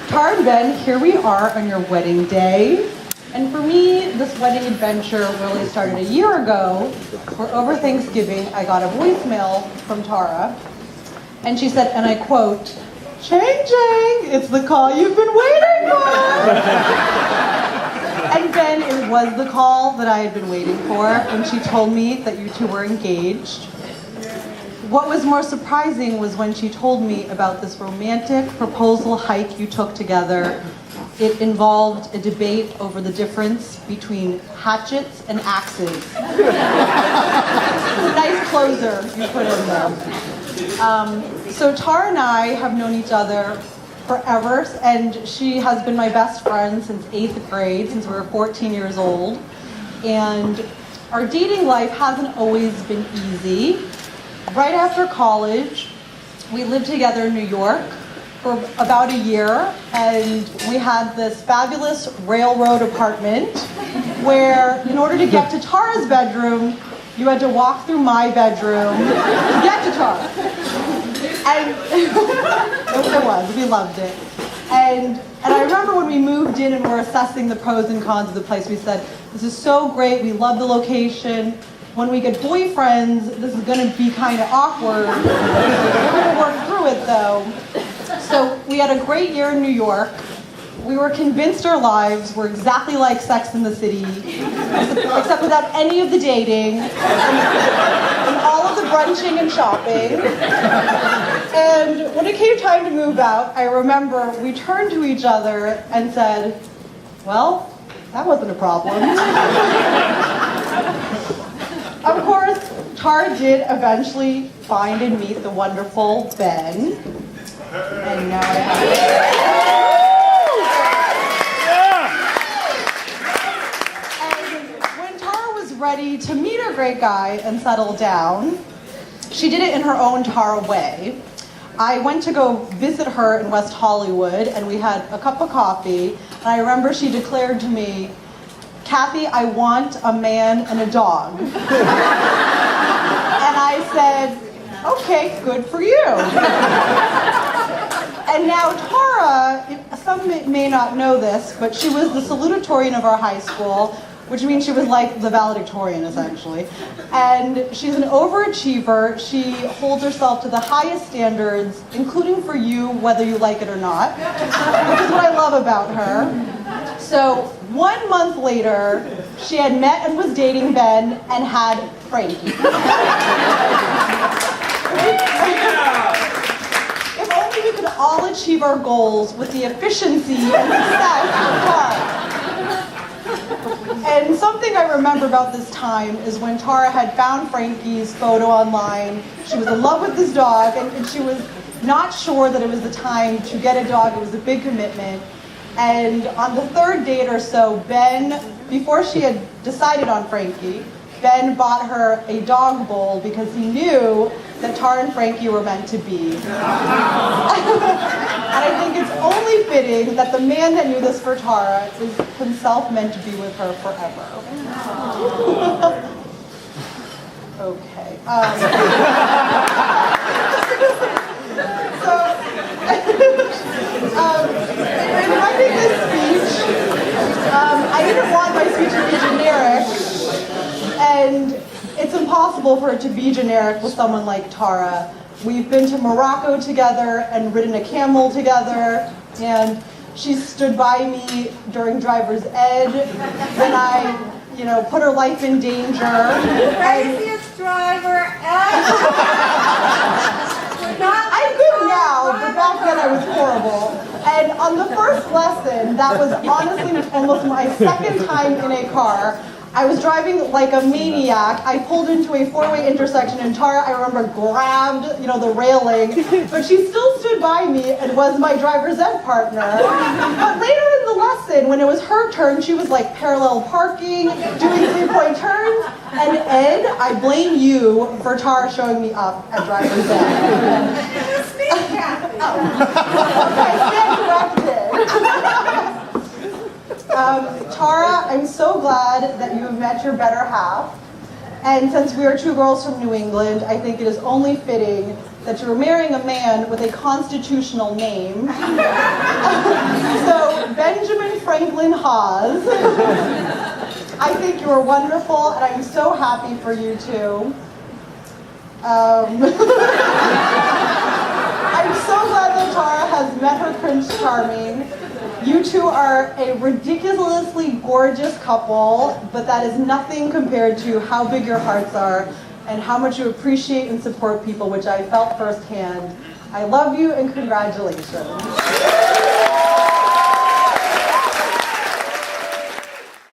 Tara and Ben, here we are on your wedding day. And for me, this wedding adventure really started a year ago, where over Thanksgiving, I got a voicemail from Tara. And she said, and I quote, "Chang Chang, it's the call you've been waiting for." And Ben, it was the call that I had been waiting for when she told me that you two were engaged. What was more surprising was when she told me about this romantic proposal hike you took together. It involved a debate over the difference between hatchets and axes. It's a nice closer you put in there. So Tara and I have known each other forever, and she has been my best friend since 8th grade, since we were 14 years old. And our dating life hasn't always been easy. Right after college, we lived together in New York for about a year, and we had this fabulous railroad apartment where, in order to get to Tara's bedroom, you had to walk through my bedroom to get to Tara. And it was, we loved it. And I remember when we moved in and were assessing the pros and cons of the place, we said, this is so great, we love the location. When we get boyfriends, this is going to be kind of awkward. We're going to work through it, though. So we had a great year in New York. We were convinced our lives were exactly like Sex and the City, except without any of the dating, and all of the brunching and shopping. And when it came time to move out, I remember we turned to each other and said, well, that wasn't a problem. Of course, Tara did eventually find and meet the wonderful Ben. And now I have it. And when Tara was ready to meet her great guy and settle down, she did it in her own Tara way. I went to go visit her in West Hollywood, and we had a cup of coffee, and I remember she declared to me, "Cathy, I want a man and a dog." And I said, okay, good for you. And now Tara, some may not know this, but she was the salutatorian of our high school, which means she was like the valedictorian, essentially. And she's an overachiever. She holds herself to the highest standards, including for you, whether you like it or not, which is what I love about her. So 1 month later, she had met and was dating Ben and had Frankie. If only we could all achieve our goals with the efficiency and success of Tara. And something I remember about this time is when Tara had found Frankie's photo online. She was in love with this dog, and she was not sure that it was the time to get a dog. It was a big commitment. And on the 3rd date or so, Ben, before she had decided on Frankie, Ben bought her a dog bowl because he knew that Tara and Frankie were meant to be. And I think it's only fitting that the man that knew this for Tara is himself meant to be with her forever. Okay. In writing this speech, I didn't want my speech to be generic, and it's impossible for it to be generic with someone like Tara. We've been to Morocco together and ridden a camel together, and she stood by me during driver's ed when I, put her life in danger. Craziest driver ever. I'm good now, but back then I was horrible. And on the first lesson, that was honestly almost my second time in a car. I was driving like a maniac. I pulled into a 4-way intersection, and Tara, I remember, grabbed, the railing, but she still stood by me and was my driver's ed partner. But later in the lesson, when it was her turn, she was like parallel parking, doing 3-point turns, and Ed, I blame you for Tara showing me up at driver's ed. It was me, Cathy. Okay, stand corrected. Tara, I'm so glad that you have met your better half. And since we are two girls from New England, I think it is only fitting that you were marrying a man with a constitutional name. So, Benjamin Franklin Hawes. I think you are wonderful, and I'm so happy for you two. I'm so glad that Tara has met her Prince Charming. You two are a ridiculously gorgeous couple, but that is nothing compared to how big your hearts are and how much you appreciate and support people, which I felt firsthand. I love you and congratulations.